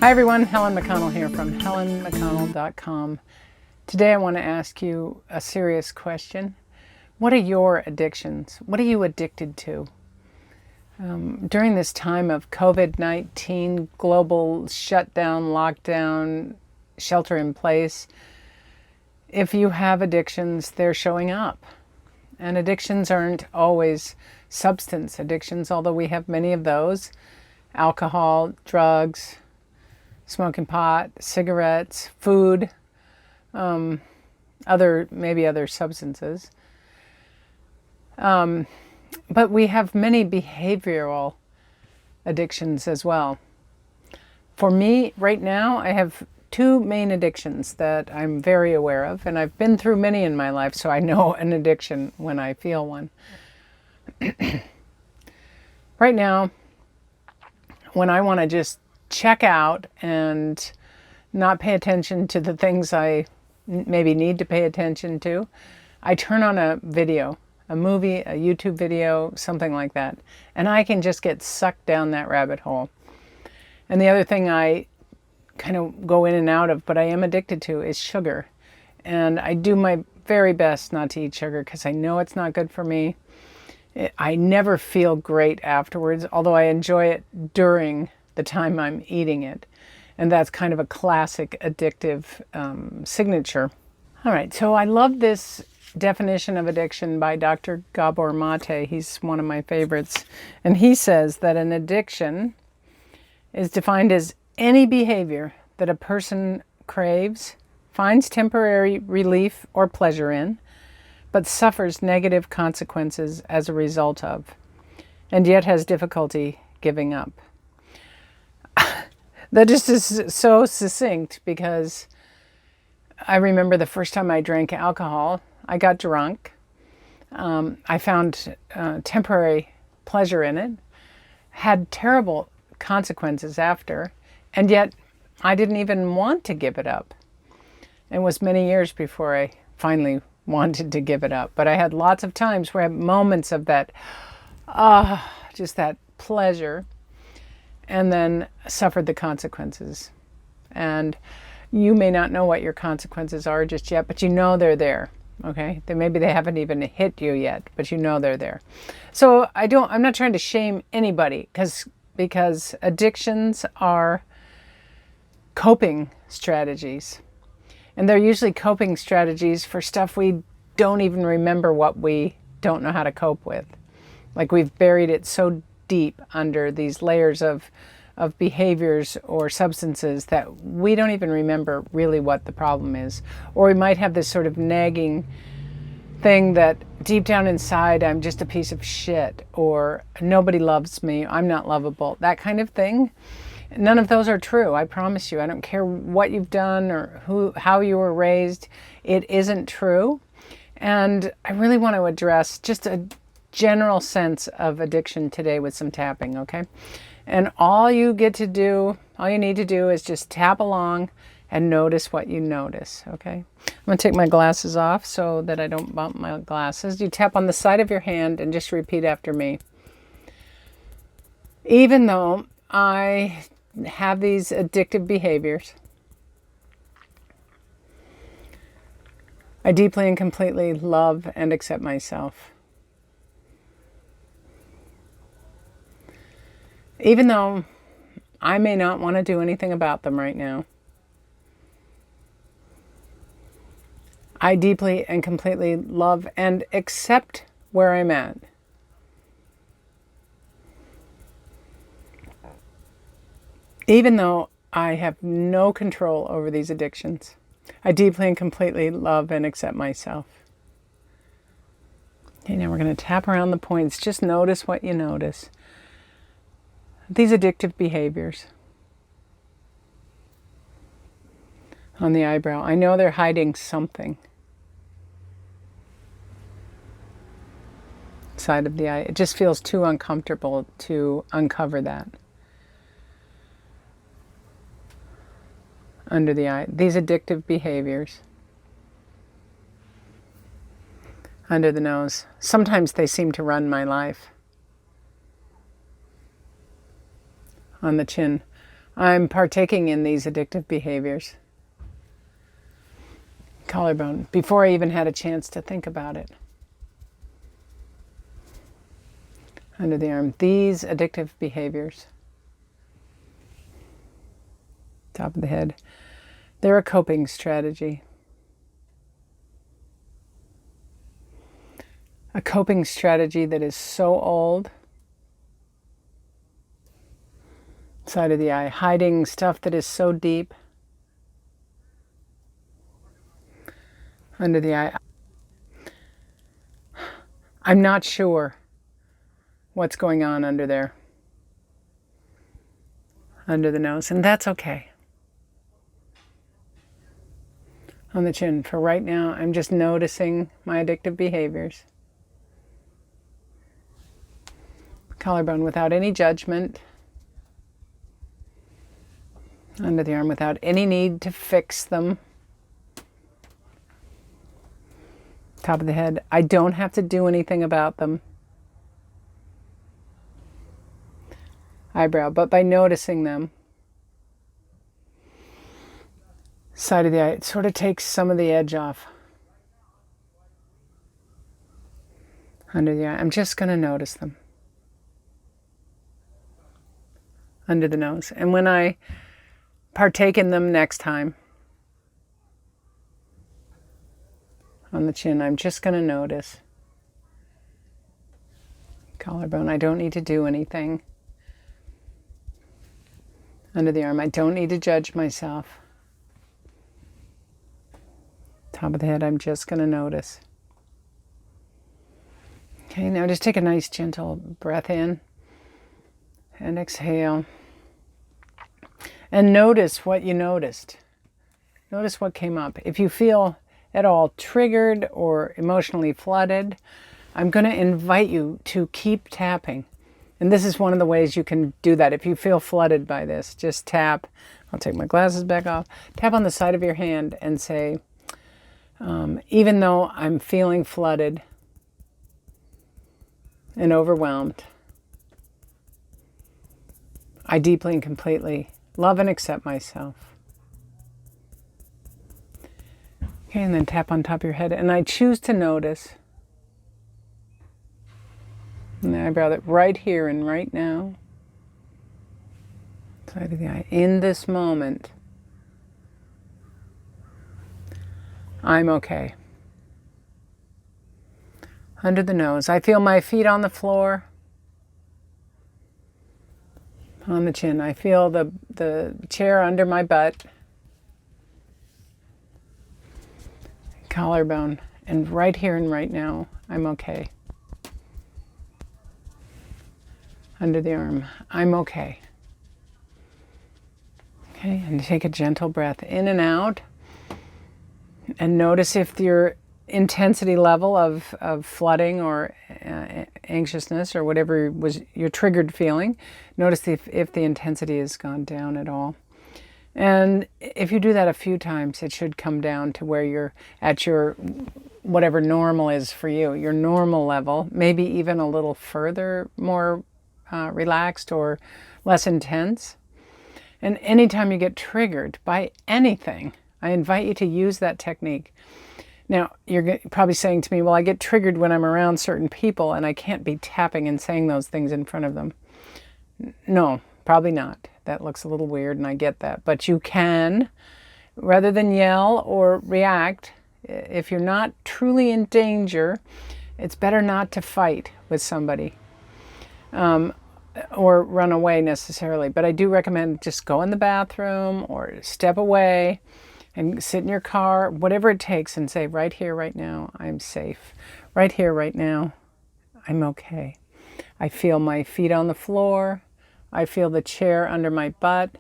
Hi everyone, Helen McConnell here from helenmcconnell.com. Today I want to ask you a serious question. What are your addictions? What are you addicted to? During this time of COVID-19, global shutdown, lockdown, shelter in place, if you have addictions, they're showing up. And addictions aren't always substance addictions, although we have many of those. Alcohol, drugs, smoking pot, cigarettes, food, maybe other substances. But we have many behavioral addictions as well. For me, right now, I have two main addictions that I'm very aware of, and I've been through many in my life, so I know an addiction when I feel one. Right now, when I want to just check out and not pay attention to the things I maybe need to pay attention to, I turn on a video, a movie, a YouTube video, something like that, and I can just get sucked down that rabbit hole. And the other thing I kind of go in and out of, but I am addicted to, is sugar. And I do my very best not to eat sugar because I know it's not good for me. I never feel great afterwards, although I enjoy it during the time I'm eating it. And that's kind of a classic addictive signature. All right, so I love this definition of addiction by Dr. Gabor Mate. He's one of my favorites. And he says that an addiction is defined as any behavior that a person craves, finds temporary relief or pleasure in, but suffers negative consequences as a result of, and yet has difficulty giving up. That just is so succinct, because I remember the first time I drank alcohol, I got drunk. I found temporary pleasure in it, had terrible consequences after, and yet I didn't even want to give it up. It was many years before I finally wanted to give it up. But I had lots of times where I had moments of that, just that pleasure, and then suffered the consequences. And you may not know what your consequences are just yet, but you know they're there. Okay? Maybe they haven't even hit you yet, but you know they're there. So I'm not trying to shame anybody, because addictions are coping strategies. And they're usually coping strategies for stuff we don't even remember what we don't know how to cope with. Like we've buried it so deep under these layers of behaviors or substances that we don't even remember really what the problem is. Or we might have this sort of nagging thing that deep down inside, I'm just a piece of shit, or nobody loves me, I'm not lovable, that kind of thing. None of those are true, I promise you. I don't care what you've done or how you were raised. It isn't true. And I really want to address just a general sense of addiction today with some tapping, okay? And all you need to do is just tap along and notice what you notice, okay? I'm going to take my glasses off so that I don't bump my glasses. You tap on the side of your hand and just repeat after me. Even though I have these addictive behaviors, I deeply and completely love and accept myself. Even though I may not want to do anything about them right now, I deeply and completely love and accept where I'm at. Even though I have no control over these addictions, I deeply and completely love and accept myself. Okay, now we're going to tap around the points. Just notice what you notice. These addictive behaviors on the eyebrow. I know they're hiding something. Side of the eye. It just feels too uncomfortable to uncover that. Under the eye. These addictive behaviors. Under the nose. Sometimes they seem to run my life. On the chin. I'm partaking in these addictive behaviors. Collarbone, before I even had a chance to think about it. Under the arm, these addictive behaviors. Top of the head. They're a coping strategy. A coping strategy that is so old. Side of the eye, hiding stuff that is so deep. Under the eye. I'm not sure what's going on under there. Under the nose, and that's okay. On the chin, for right now, I'm just noticing my addictive behaviors. Collarbone, without any judgment. Under the arm, without any need to fix them. Top of the head, I don't have to do anything about them. Eyebrow, but by noticing them. Side of the eye, it sort of takes some of the edge off. Under the eye, I'm just going to notice them. Under the nose. And when I partake in them next time, on the chin, I'm just going to notice. Collarbone, I don't need to do anything. Under the arm, I don't need to judge myself. Top of the head, I'm just going to notice. Okay, now just take a nice gentle breath in and exhale. And notice what you noticed. Notice what came up. If you feel at all triggered or emotionally flooded, I'm going to invite you to keep tapping. And this is one of the ways you can do that. If you feel flooded by this, just tap. I'll take my glasses back off. Tap on the side of your hand and say, even though I'm feeling flooded and overwhelmed, I deeply and completely love and accept myself. Okay, and then tap on top of your head. And I choose to notice in the eyebrow that right here and right now, side of the eye, in this moment, I'm okay. Under the nose, I feel my feet on the floor. On the chin, I feel the chair under my butt. Collarbone, and right here and right now, I'm okay. Under the arm, I'm okay. Okay, and take a gentle breath in and out. And notice if your intensity level of flooding or anxiousness or whatever was your triggered feeling, notice if the intensity has gone down at all. And if you do that a few times, it should come down to where you're at your whatever normal is for you, your normal level, maybe even a little further, more relaxed or less intense. And anytime you get triggered by anything, I invite you to use that technique. Now, you're probably saying to me, well, I get triggered when I'm around certain people and I can't be tapping and saying those things in front of them. No, probably not. That looks a little weird and I get that. But you can, rather than yell or react, if you're not truly in danger, it's better not to fight with somebody or run away necessarily. But I do recommend just go in the bathroom or step away and sit in your car, whatever it takes, and say, right here, right now, I'm safe. Right here, right now, I'm okay. I feel my feet on the floor. I feel the chair under my butt.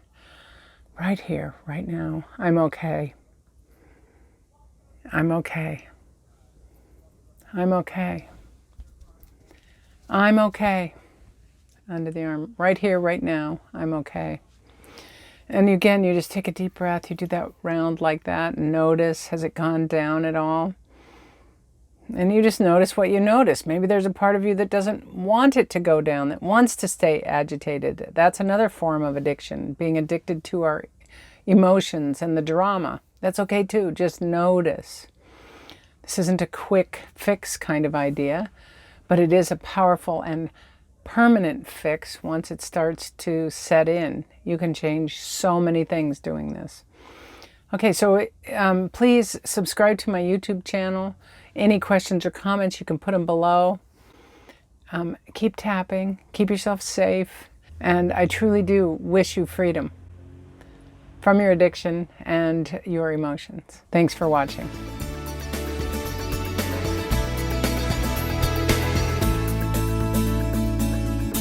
Right here, right now, I'm okay. I'm okay. I'm okay. I'm okay. Under the arm. Right here, right now, I'm okay. And again, you just take a deep breath. You do that round like that and notice, has it gone down at all? And you just notice what you notice. Maybe there's a part of you that doesn't want it to go down, that wants to stay agitated. That's another form of addiction, being addicted to our emotions and the drama. That's okay too. Just notice. This isn't a quick fix kind of idea, but it is a powerful and permanent fix once it starts to set in. You can change so many things doing this. Okay, so please subscribe to my YouTube channel. Any questions or comments, you can put them below. Keep tapping, keep yourself safe, and I truly do wish you freedom from your addiction and your emotions. Thanks for watching.